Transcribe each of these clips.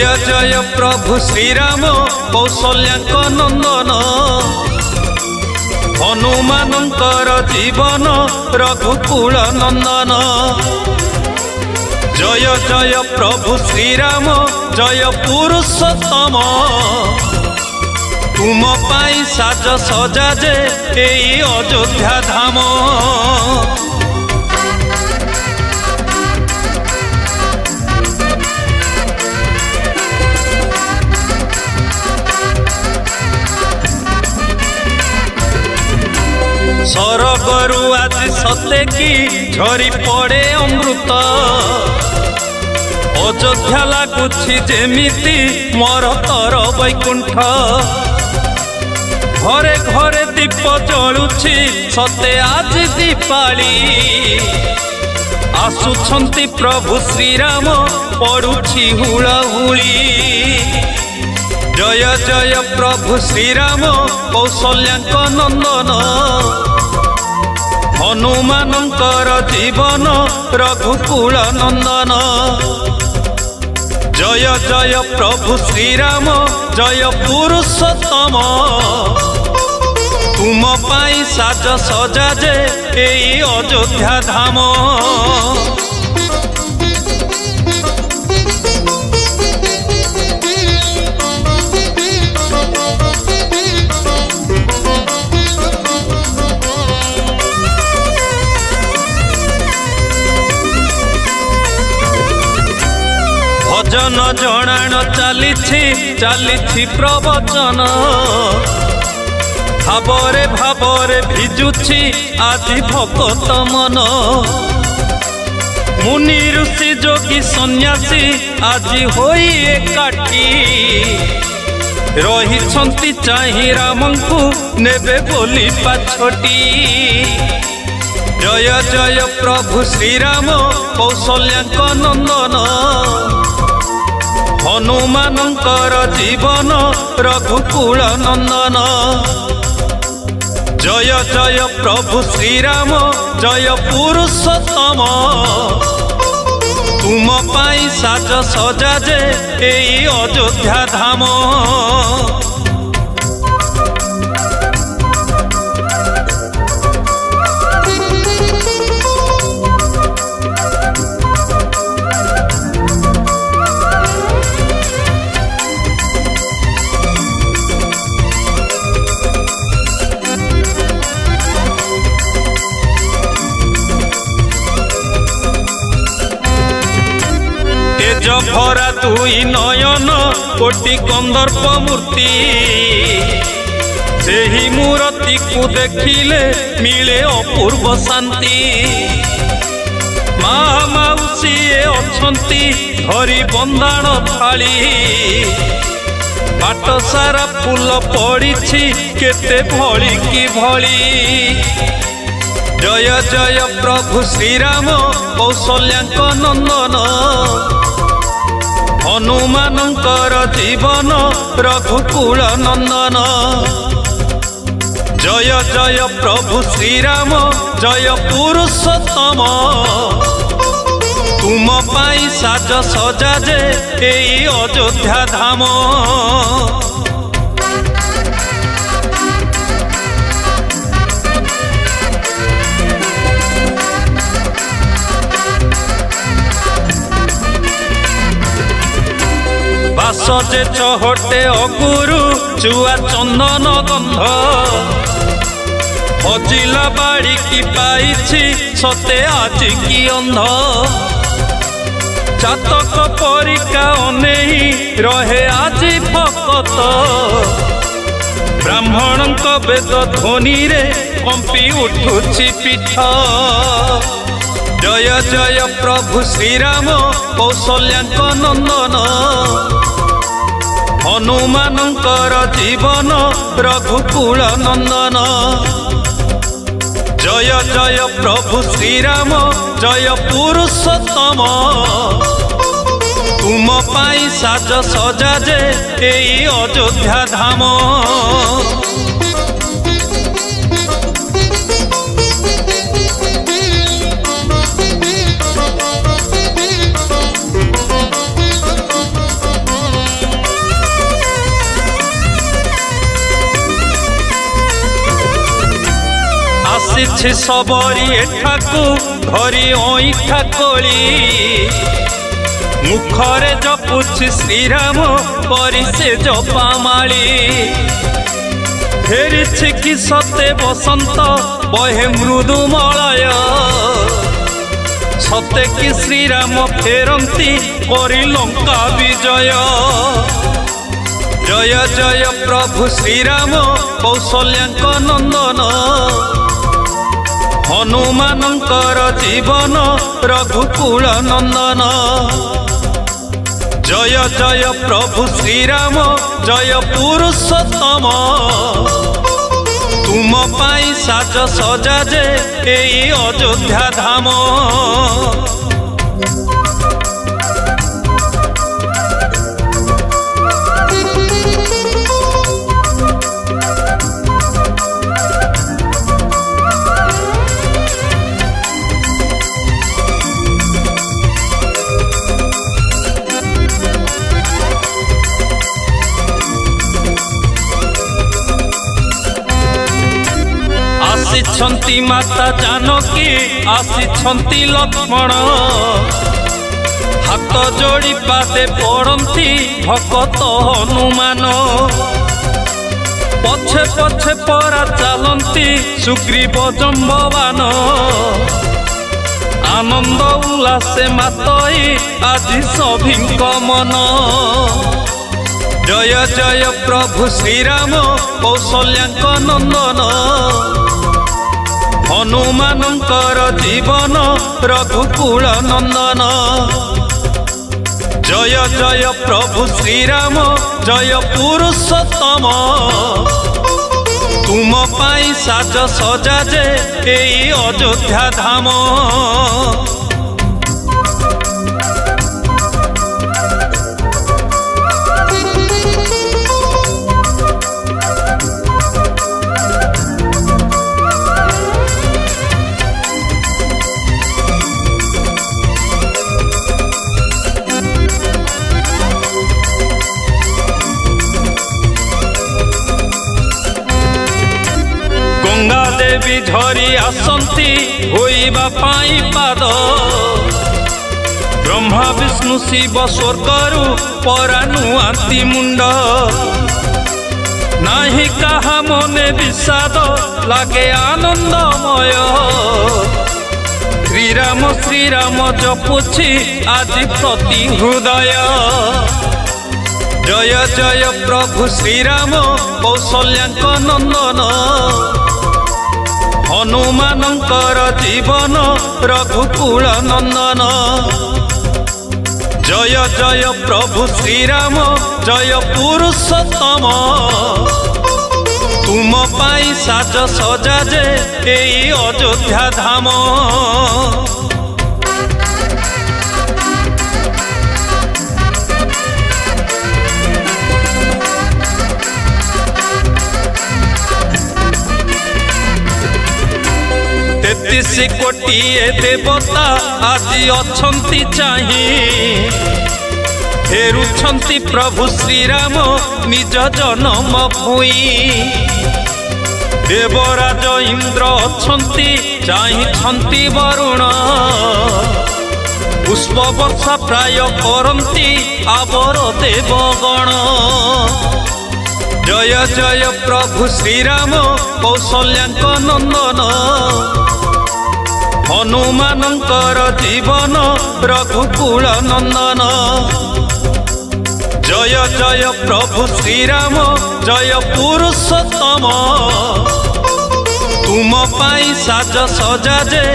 जय जय प्रभु श्रीराम कौशल्याक नंदन हनुमानंकर जीवन रघुकुल नंदन। जय जय प्रभु श्रीराम जय पुरुषोत्तम तुम पाई साज सजा जे एई अयोध्या धाम। सरगरु आज सते की झरी पड़े अमृत अयोध्या लगुछि जेमिति मोर तर वैकुंठ। घरे घरे दीप जलुछि सते आज दीपाली आसुछंती प्रभु श्रीराम पड़ुछि हुलाहुली। जय जय प्रभु श्रीराम कौशल्याक नंदन हनुमानंकर जीवन रघुकुल नंदन। जय जय प्रभु श्रीराम जय पुरुषोत्तम तुम पाई साज सजा जे एई अयोध्या धाम। भजन जणाण चली प्रवचन भावरे भावरे भिजुछि आज भक्त मन। मुनि ऋषि जोगी सन्यासी आज होई एकाठी रहिछंती चाहि रामंकु नेबे बोली पाछटी। जय जय प्रभु श्रीराम कौशल्याक नंदन हनुमानंकर जीवन रघुकुल नंदन। जय जय प्रभु श्रीराम जय पुरुषोत्तम तुम पाई साज सजा जे एई अयोध्या धाम। भरा दुई नयन कोटि कंदर्प मूर्ति सेही मूर्ति को देखिले मिले अपूर्व शांति। माँ माउसी अछंती धरी बंदाण थाली बाट सारा फूल पड़िछि केते भली की भली। जय जय प्रभु श्रीराम कौशल्याक नंदन हनुमानंकर जीवन रघुकुल नंदन। जय जय प्रभु श्रीराम जय पुरुषोत्तम तुम पाई साज सजा जे एई अयोध्या धाम। बासजे चहटे अगुरु चुआ चंदन गंध हजिला बाड़ी की पाइछि सते आज की अंध। चातक परिका अनेही रहे आज भक्त ब्राह्मण वेद ध्वनि रे कंपी उठुछि पीठ। जय जय प्रभु श्रीराम कौशल्याक नंदन हनुमानंकर जीवन रघुकुल नंदन। जय जय प्रभु श्रीराम जय पुरुषोत्तम तुम पाई साज सजा जे एई अयोध्या धाम। ଆସୁଛି ସବରି ଏଠାକୁ ଧରି ଅଇଁଠା କୋଳି ମୁଖରେ ଜପୁଛି ଶ୍ରୀରାମ କରି ସେ ଜପାମାଳି ଫେରିଛି କି ସତେ ବସନ୍ତ ବହେ ମୃଦୁମଳୟ ସତେ କି ଶ୍ରୀରାମ ଫେରନ୍ତି କରି ଲଙ୍କା ବିଜୟ ଜୟ ଜୟ ପ୍ରଭୁ ଶ୍ରୀରାମ କୌଶଲ୍ୟାଙ୍କ ନନ୍ଦନ ହନୁମାନଙ୍କର ଜୀବନ ରଘୁକୁଳ ନନ୍ଦନ ଜୟ ଜୟ ପ୍ରଭୁ ଶ୍ରୀରାମ ଜୟ ପୁରୁଷୋତ୍ତମ ତୁମ ପାଇଁ ସାଜ ସଜା ଯେ ଏଇ ଅଯୋଧ୍ୟା ଧାମ ଆସିଛନ୍ତି ମାତା ଜାନକୀ ଆସିଛନ୍ତି ଲକ୍ଷ୍ମଣ ହାତ ଯୋଡ଼ି ପାଦେ ପଡ଼ନ୍ତି ଭକତ ହନୁମାନ ପଛେ ପଛେ ପରା ଚାଲନ୍ତି ସୁଗ୍ରୀବ ଜମ୍ବବାନ ଆନନ୍ଦ ଉଲ୍ଲାସେ ମାତଇ ଆଜି ସଭିଙ୍କ ମନ ଜୟ ଜୟ ପ୍ରଭୁ ଶ୍ରୀରାମ କୌଶଲ୍ୟାଙ୍କ ନନ୍ଦନ ହନୁମାନଙ୍କର ଜୀବନ ରଘୁକୁଳ ନନ୍ଦନ ଜୟ ଜୟ ପ୍ରଭୁ ଶ୍ରୀରାମ ଜୟ ପୁରୁଷୋତ୍ତମ ତୁମ ପାଇଁ ସାଜ ସଜା ଯେ ଏଇ ଅଯୋଧ୍ୟା ଧାମ ଗଙ୍ଗା ଦେବୀ ଝରି ଆସନ୍ତି ହୋଇବା ପାଇଁ ପାଦ ବ୍ରହ୍ମା ବିଷ୍ଣୁ ଶିବ ସ୍ୱର୍ଗରୁ ପରା ନୁଆନ୍ତି ମୁଣ୍ଡ ନାହିଁ କାହା ମନେ ବିଷାଦ ଲାଗେ ଆନନ୍ଦମୟ ଶ୍ରୀରାମ ଶ୍ରୀରାମ ଜପୁଛି ଆଜି ପ୍ରତି ହୃଦୟ ଜୟ ଜୟ ପ୍ରଭୁ ଶ୍ରୀରାମ କୌଶଲ୍ୟାଙ୍କ ନନ୍ଦନ ହନୁମାନଙ୍କର ଜୀବନ ରଘୁକୁଳ ନନ୍ଦନ ଜୟ ଜୟ ପ୍ରଭୁ ଶ୍ରୀରାମ ଜୟ ପୁରୁଷୋତ୍ତମ ତୁମ ପାଇଁ ସାଜ ସଜା ଯେ ଏଇ ଅଯୋଧ୍ୟା ଧାମ ତେତିଶ କୋଟିଏ ଦେବତା ଆଜି ଅଛନ୍ତି ଚାହିଁ ଫେରୁଛନ୍ତି ପ୍ରଭୁ ଶ୍ରୀରାମ ନିଜ ଜନମ ଭୂଇଁ ଦେବରାଜ ଇନ୍ଦ୍ର ଅଛନ୍ତି ଚାହିଁଛନ୍ତି ବରୁଣ ପୁଷ୍ପ ବର୍ଷା ପ୍ରାୟ କରନ୍ତି ଆବର ଦେବଗଣ ଜୟ ଜୟ ପ୍ରଭୁ ଶ୍ରୀରାମ କୌଶଲ୍ୟାଙ୍କ ନନ୍ଦନ ହନୁମାନଙ୍କର ଜୀବନ ରଘୁକୁଳ ନନ୍ଦନ ଜୟ ଜୟ ପ୍ରଭୁ ଶ୍ରୀରାମ ଜୟ ପୁରୁଷୋତ୍ତମ ତୁମ ପାଇଁ ସାଜ ସଜା ଯେ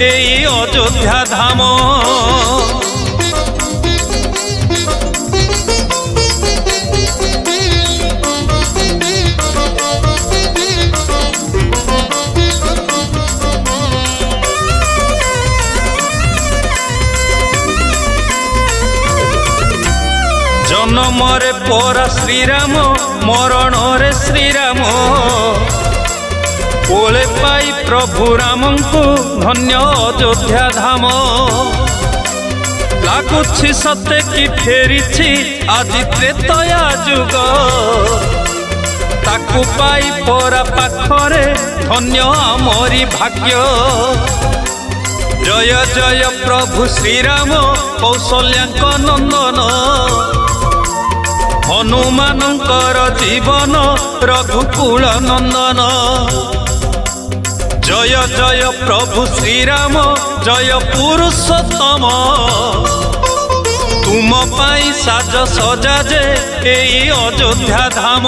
ଏଇ ଅଯୋଧ୍ୟା ଧାମ ଜନମରେ ପରା ଶ୍ରୀରାମ ମରଣରେ ଶ୍ରୀରାମ କୋଳେ ପାଇ ପ୍ରଭୁ ରାମଙ୍କୁ ଧନ୍ୟ ଅଯୋଧ୍ୟା ଧାମ ଲାଗୁଛି ସତେ କି ଫେରିଛି ଆଜି ତ୍ରେତୟା ଯୁଗ ताकू पाई परा पाखरे धन्य आमरी भाग्य। जय जय प्रभु श्रीराम कौशल्याक नंदन हनुमानंकर जीवन रघुकुल नंदन। जय जय प्रभु श्रीराम जय पुरुषोत्तम तुम पाई साज सजा जे एई अयोध्या धाम।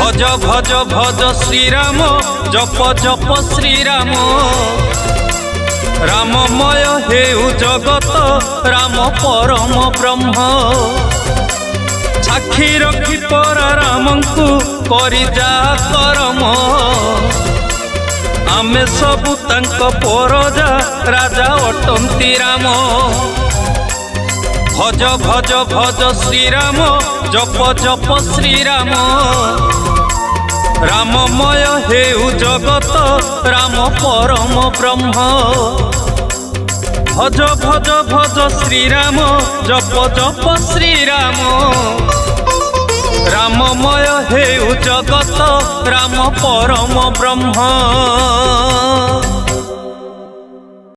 भज भज भज श्रीराम जप जप श्रीराम। राममय हेउ जगत राम परम ब्रह्म। साक्षी रखी परा रामंकु करी जा करम। आमे सबु तांक परजा राजा अटंती राम। भज भज भज श्रीराम जप जप श्रीराम। राममय हेउ जगत राम परम ब्रह्म। भज भज भज श्रीराम जप जप श्रीराम। राममय हेउ जगत राम परम ब्रह्म।